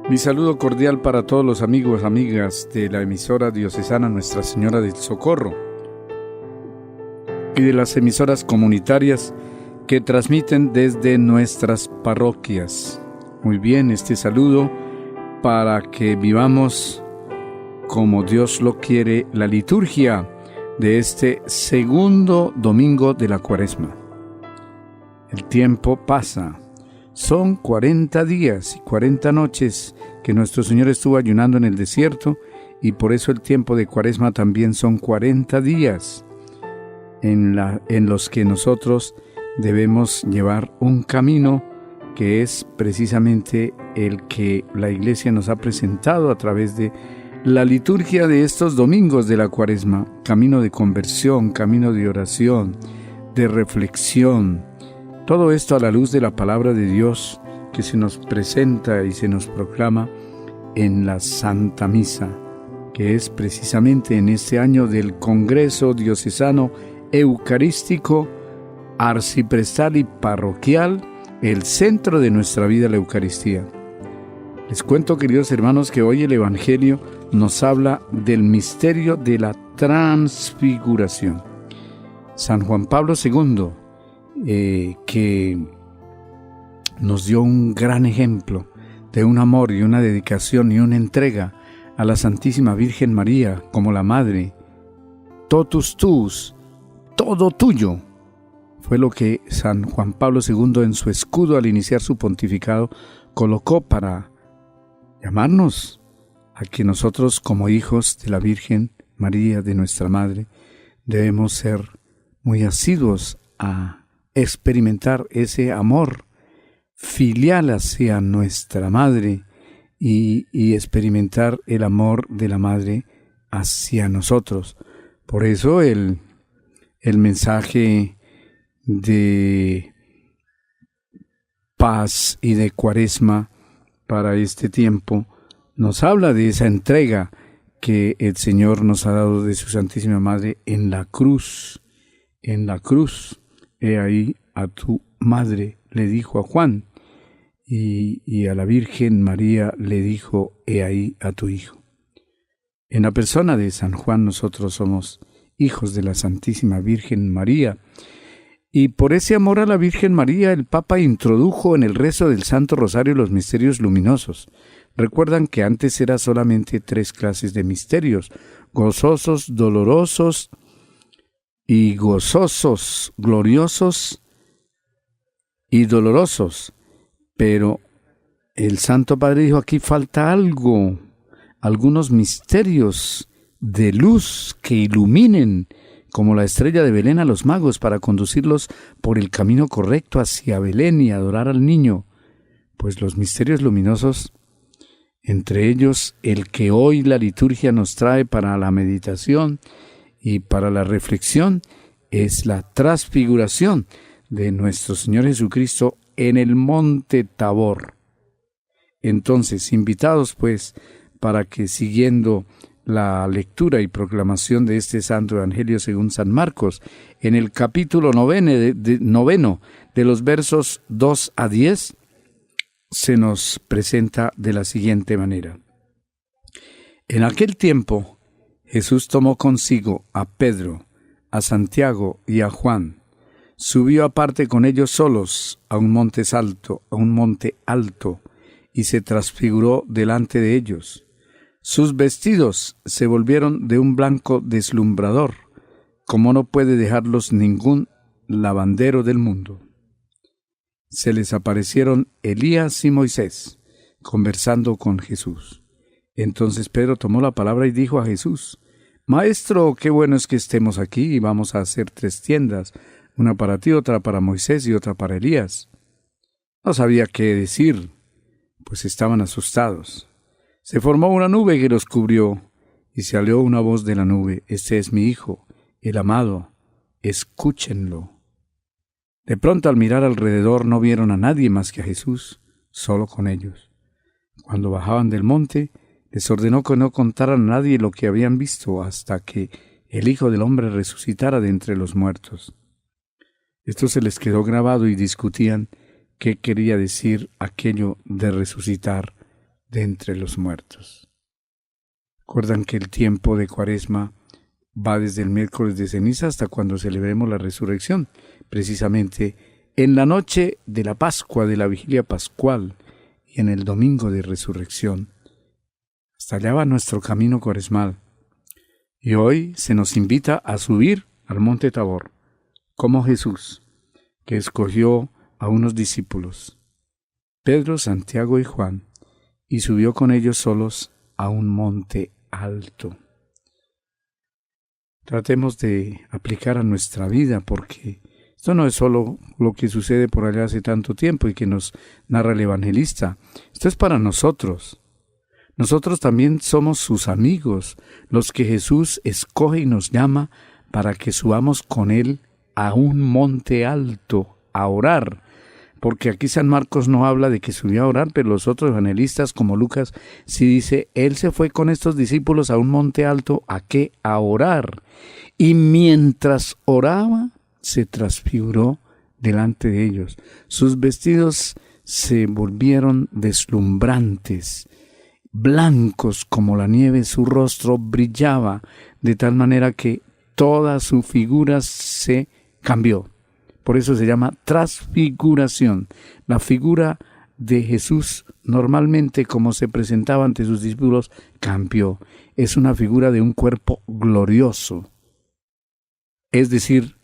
Mi saludo cordial para todos los amigos, amigas de la emisora diocesana Nuestra Señora del Socorro y de las emisoras comunitarias que transmiten desde nuestras parroquias. Muy bien, este saludo para que vivamos como Dios lo quiere la liturgia de este segundo domingo de la Cuaresma. El tiempo pasa. Son 40 días y 40 noches que nuestro Señor estuvo ayunando en el desierto, y por eso el tiempo de Cuaresma también son 40 días en los que nosotros debemos llevar un camino que es precisamente el que la Iglesia nos ha presentado a través de la liturgia de estos domingos de la Cuaresma. Camino de conversión, camino de oración, de reflexión. Todo esto a la luz de la palabra de Dios que se nos presenta y se nos proclama en la Santa Misa, que es precisamente en este año del Congreso Diocesano Eucarístico, Arciprestal y Parroquial, el centro de nuestra vida, la Eucaristía. Les cuento, queridos hermanos, que hoy el Evangelio nos habla del misterio de la transfiguración. San Juan Pablo II, que nos dio un gran ejemplo de un amor y una dedicación y una entrega a la Santísima Virgen María como la Madre. Totus tuus, todo tuyo, fue lo que San Juan Pablo II en su escudo al iniciar su pontificado colocó para llamarnos a que nosotros, como hijos de la Virgen María, de nuestra Madre, debemos ser muy asiduos a experimentar ese amor filial hacia nuestra Madre y experimentar el amor de la Madre hacia nosotros. Por eso el mensaje de paz y de Cuaresma para este tiempo nos habla de esa entrega que el Señor nos ha dado de su Santísima Madre en la cruz. En la cruz. He ahí a tu madre, le dijo a Juan, y a la Virgen María le dijo, he ahí a tu hijo. En la persona de San Juan nosotros somos hijos de la Santísima Virgen María, y por ese amor a la Virgen María el Papa introdujo en el rezo del Santo Rosario los misterios luminosos. Recuerdan que antes era solamente 3 clases de misterios: gozosos, dolorosos y gozosos, gloriosos y dolorosos. Pero el Santo Padre dijo, aquí falta algo, algunos misterios de luz que iluminen, como la estrella de Belén a los magos, para conducirlos por el camino correcto hacia Belén y adorar al niño. Pues los misterios luminosos, entre ellos el que hoy la liturgia nos trae para la meditación y para la reflexión, es la transfiguración de nuestro Señor Jesucristo en el monte Tabor. Entonces, invitados pues para que, siguiendo la lectura y proclamación de este Santo Evangelio según San Marcos, en el capítulo 9 de los versos 2 a 10, se nos presenta de la siguiente manera. En aquel tiempo, Jesús tomó consigo a Pedro, a Santiago y a Juan. Subió aparte con ellos solos a un monte alto, y se transfiguró delante de ellos. Sus vestidos se volvieron de un blanco deslumbrador, como no puede dejarlos ningún lavandero del mundo. Se les aparecieron Elías y Moisés, conversando con Jesús. Entonces Pedro tomó la palabra y dijo a Jesús, Maestro, qué bueno es que estemos aquí, y vamos a hacer 3 tiendas, una para ti, otra para Moisés y otra para Elías. No sabía qué decir, pues estaban asustados. Se formó una nube que los cubrió, y salió una voz de la nube, Este es mi Hijo, el amado, escúchenlo. De pronto, al mirar alrededor, no vieron a nadie más que a Jesús, solo con ellos. Cuando bajaban del monte, les ordenó que no contaran a nadie lo que habían visto hasta que el Hijo del Hombre resucitara de entre los muertos. Esto se les quedó grabado y discutían qué quería decir aquello de resucitar de entre los muertos. Recuerdan que el tiempo de Cuaresma va desde el miércoles de ceniza hasta cuando celebremos la resurrección, precisamente en la noche de la Pascua, de la vigilia pascual, y en el domingo de resurrección. Hasta allá va nuestro camino cuaresmal. Y hoy se nos invita a subir al monte Tabor, como Jesús, que escogió a unos discípulos, Pedro, Santiago y Juan, y subió con ellos solos a un monte alto. Tratemos de aplicar a nuestra vida, porque esto no es solo lo que sucede por allá hace tanto tiempo y que nos narra el evangelista. Esto es para nosotros. Nosotros también somos sus amigos, los que Jesús escoge y nos llama para que subamos con Él a un monte alto a orar. Porque aquí San Marcos no habla de que subió a orar, pero los otros evangelistas como Lucas sí dice, Él se fue con estos discípulos a un monte alto, ¿a qué? A orar. Y mientras oraba, se transfiguró delante de ellos. Sus vestidos se volvieron deslumbrantes, blancos como la nieve, su rostro brillaba de tal manera que toda su figura se cambió. Por eso se llama transfiguración. La figura de Jesús, normalmente como se presentaba ante sus discípulos, cambió. Es una figura de un cuerpo glorioso, es decir,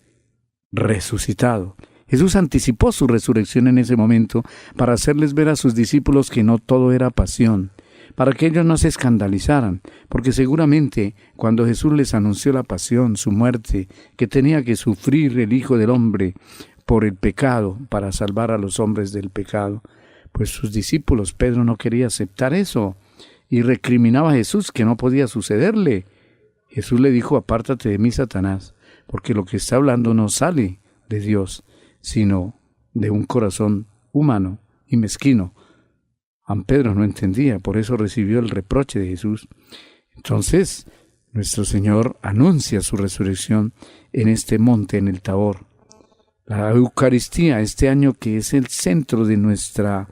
resucitado. Jesús anticipó su resurrección en ese momento para hacerles ver a sus discípulos que no todo era pasión, para que ellos no se escandalizaran, porque seguramente cuando Jesús les anunció la pasión, su muerte, que tenía que sufrir el Hijo del Hombre por el pecado, para salvar a los hombres del pecado, pues sus discípulos, Pedro no quería aceptar eso, y recriminaba a Jesús que no podía sucederle. Jesús le dijo, apártate de mí, Satanás, porque lo que está hablando no sale de Dios, sino de un corazón humano y mezquino. San Pedro no entendía, por eso recibió el reproche de Jesús. Entonces, nuestro Señor anuncia su resurrección en este monte, en el Tabor. La Eucaristía, este año que es el centro de nuestra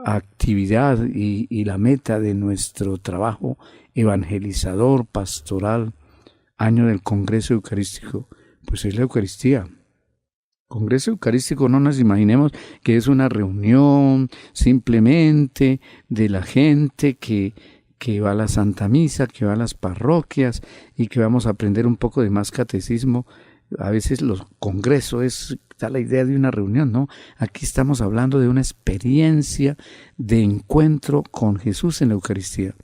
actividad y la meta de nuestro trabajo evangelizador, pastoral, año del Congreso Eucarístico, pues es la Eucaristía. Congreso Eucarístico, no nos imaginemos que es una reunión simplemente de la gente que va a la Santa Misa, que va a las parroquias y que vamos a aprender un poco de más catecismo. A veces los congresos da la idea de una reunión, ¿no? Aquí estamos hablando de una experiencia de encuentro con Jesús en la Eucaristía.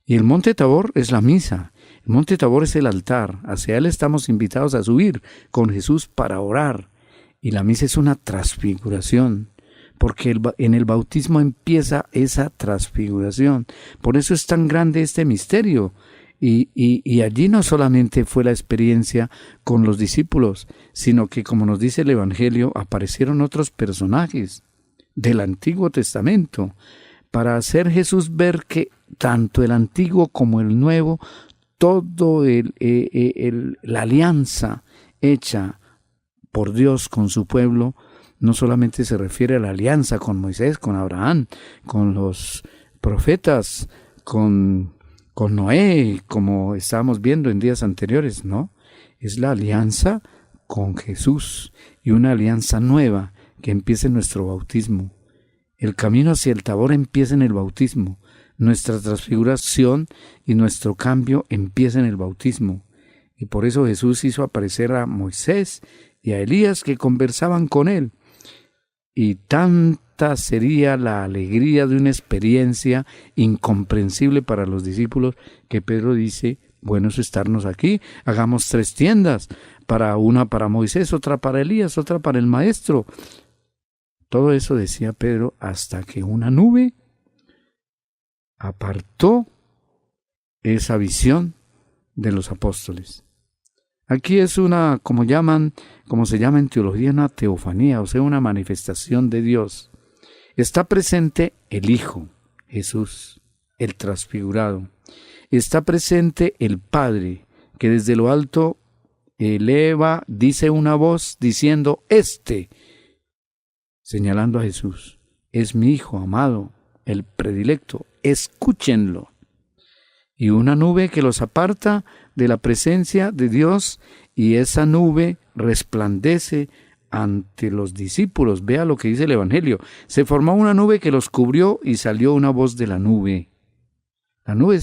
Y el Monte Tabor es la misa. El Monte Tabor es el altar. Hacia él estamos invitados a subir con Jesús para orar. Y la misa es una transfiguración, porque en el bautismo empieza esa transfiguración. Por eso es tan grande este misterio. Y allí no solamente fue la experiencia con los discípulos, sino que, como nos dice el Evangelio, aparecieron otros personajes del Antiguo Testamento, para hacer Jesús ver que tanto el Antiguo como el Nuevo, todo la alianza hecha por Dios con su pueblo, no solamente se refiere a la alianza con Moisés, con Abraham, con los profetas, con Noé, como estábamos viendo en días anteriores, ¿no? Es la alianza con Jesús y una alianza nueva que empieza en nuestro bautismo. El camino hacia el Tabor empieza en el bautismo. Nuestra transfiguración y nuestro cambio empieza en el bautismo. Y por eso Jesús hizo aparecer a Moisés y a Elías que conversaban con él. Y tanta sería la alegría de una experiencia incomprensible para los discípulos que Pedro dice, bueno es estarnos aquí, hagamos 3 tiendas, una para Moisés, otra para Elías, otra para el maestro. Todo eso decía Pedro hasta que una nube apartó esa visión de los apóstoles. Aquí es como se llama en teología, una teofanía, o sea, una manifestación de Dios. Está presente el Hijo, Jesús, el transfigurado. Está presente el Padre, que desde lo alto dice una voz diciendo, señalando a Jesús, es mi Hijo amado, el predilecto. Escúchenlo. Y una nube que los aparta de la presencia de Dios, y esa nube resplandece ante los discípulos. Vea lo que dice el Evangelio. Se formó una nube que los cubrió y salió una voz de la nube. La nube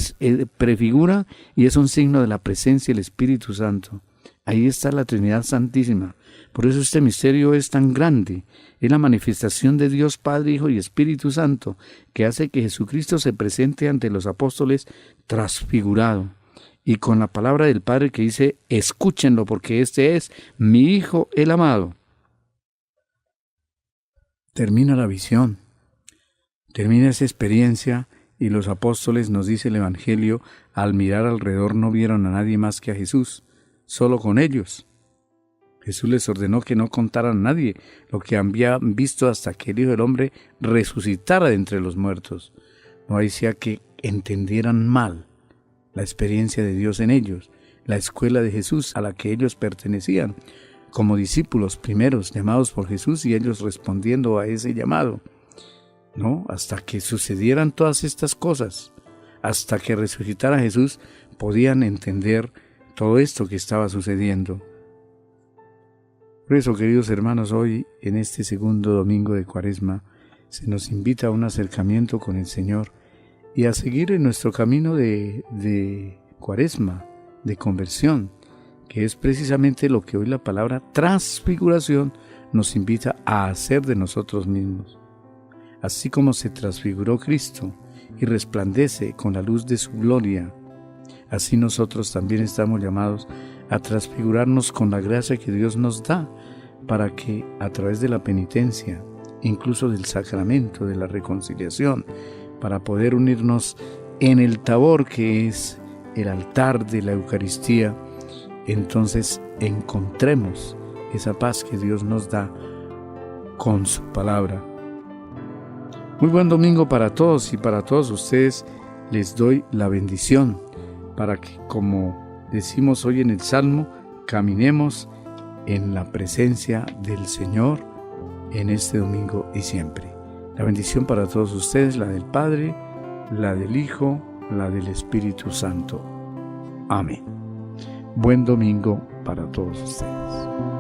prefigura y es un signo de la presencia del Espíritu Santo. Ahí está la Trinidad Santísima. Por eso este misterio es tan grande. Es la manifestación de Dios Padre, Hijo y Espíritu Santo, que hace que Jesucristo se presente ante los apóstoles transfigurado. Y con la palabra del Padre que dice, escúchenlo, porque este es mi Hijo el amado. Termina la visión, termina esa experiencia, y los apóstoles, nos dice el Evangelio, al mirar alrededor no vieron a nadie más que a Jesús, solo con ellos. Jesús les ordenó que no contaran a nadie lo que habían visto hasta que el Hijo del Hombre resucitara de entre los muertos. No decía que entendieran mal la experiencia de Dios en ellos, la escuela de Jesús a la que ellos pertenecían, como discípulos primeros llamados por Jesús, y ellos respondiendo a ese llamado. No, hasta que sucedieran todas estas cosas, hasta que resucitara Jesús, podían entender todo esto que estaba sucediendo. Por eso, queridos hermanos, hoy, en este segundo domingo de Cuaresma, se nos invita a un acercamiento con el Señor y a seguir en nuestro camino de Cuaresma, de conversión, que es precisamente lo que hoy la palabra transfiguración nos invita a hacer de nosotros mismos. Así como se transfiguró Cristo y resplandece con la luz de su gloria, así nosotros también estamos llamados a transfigurarnos con la gracia que Dios nos da, para que a través de la penitencia, incluso del sacramento de la reconciliación, para poder unirnos en el tabor que es el altar de la Eucaristía, entonces encontremos esa paz que Dios nos da con su palabra. Muy buen domingo para todos, y para todos ustedes les doy la bendición para que, como decimos hoy en el Salmo, caminemos en la presencia del Señor en este domingo y siempre. La bendición para todos ustedes, la del Padre, la del Hijo, la del Espíritu Santo. Amén. Buen domingo para todos ustedes.